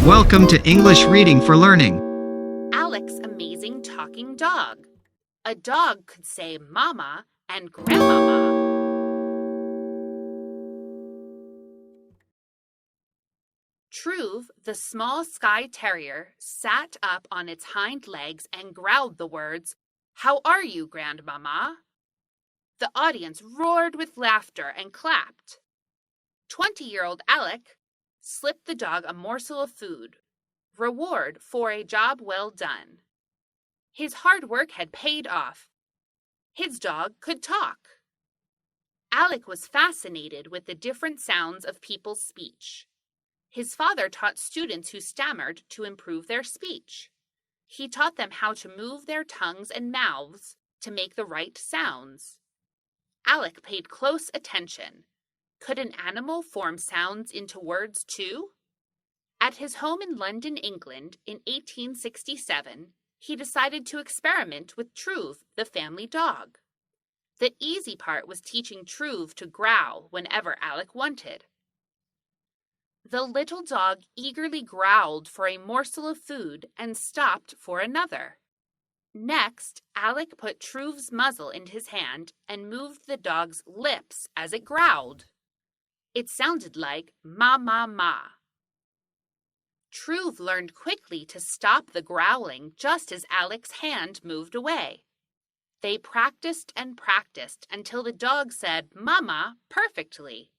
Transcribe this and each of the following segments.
Welcome to English Reading for Learning. Alec's amazing talking dog. A dog could say mama and grandmama. Truve, the small Skye Terrier, sat up on its hind legs and growled the words, "How are you, Grandmama?" The audience roared with laughter and clapped. 20-year-old Alec slipped the dog a morsel of food, reward for a job well done. His hard work had paid off. His dog could talk. Alec was fascinated with the different sounds of people's speech. His father taught students who stammered to improve their speech. He taught them how to move their tongues and mouths to make the right sounds. Alec paid close attention. Could an animal form sounds into words too? At his home in London, England, in 1867, he decided to experiment with Truve, the family dog. The easy part was teaching Truve to growl whenever Alec wanted. The little dog eagerly growled for a morsel of food and stopped for another. Next, Alec put Truve's muzzle in his hand and moved the dog's lips as it growled. It sounded like ma ma ma. Truve learned quickly to stop the growling just as Alec's hand moved away. They practiced and practiced until the dog said mama perfectly.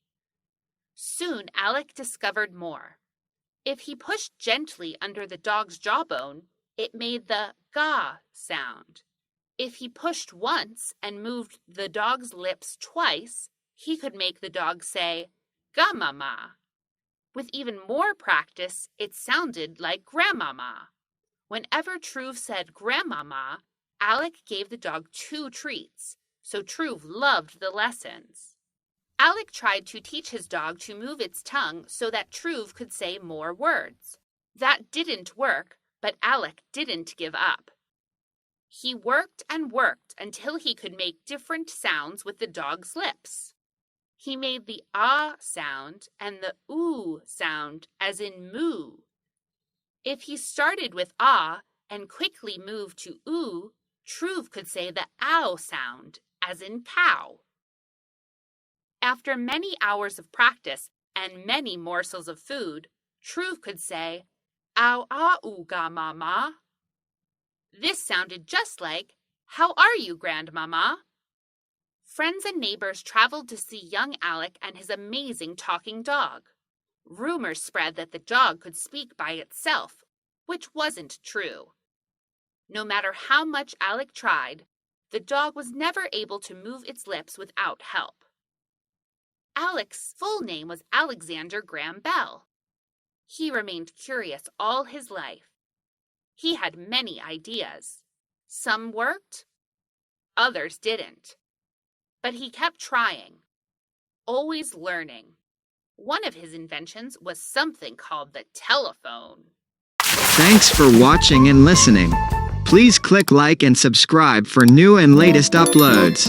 Soon Alec discovered more. If he pushed gently under the dog's jawbone, it made the ga sound. If he pushed once and moved the dog's lips twice, he could make the dog say ga mama. With even more practice, it sounded like grandmama. Whenever Truve said grandmama, Alec gave the dog 2 treats, so Truve loved the lessons. Alec tried to teach his dog to move its tongue so that Truve could say more words. That didn't work, but Alec didn't give up. He worked and worked until he could make different sounds with the dog's lips. He made the ah sound and the oo sound, as in moo. If he started with ah and quickly moved to oo, Truve could say the ow sound, as in cow. After many hours of practice and many morsels of food, Truve could say, "Ow ah ooga mama." This sounded just like, "How are you, Grandmama?" Friends and neighbors traveled to see young Alec and his amazing talking dog. Rumors spread that the dog could speak by itself, which wasn't true. No matter how much Alec tried, the dog was never able to move its lips without help. Alec's full name was Alexander Graham Bell. He remained curious all his life. He had many ideas. Some worked, others didn't. But he kept trying, always learning. One of his inventions was something called the telephone. Thanks for watching and listening. Please click like and subscribe for new and latest uploads.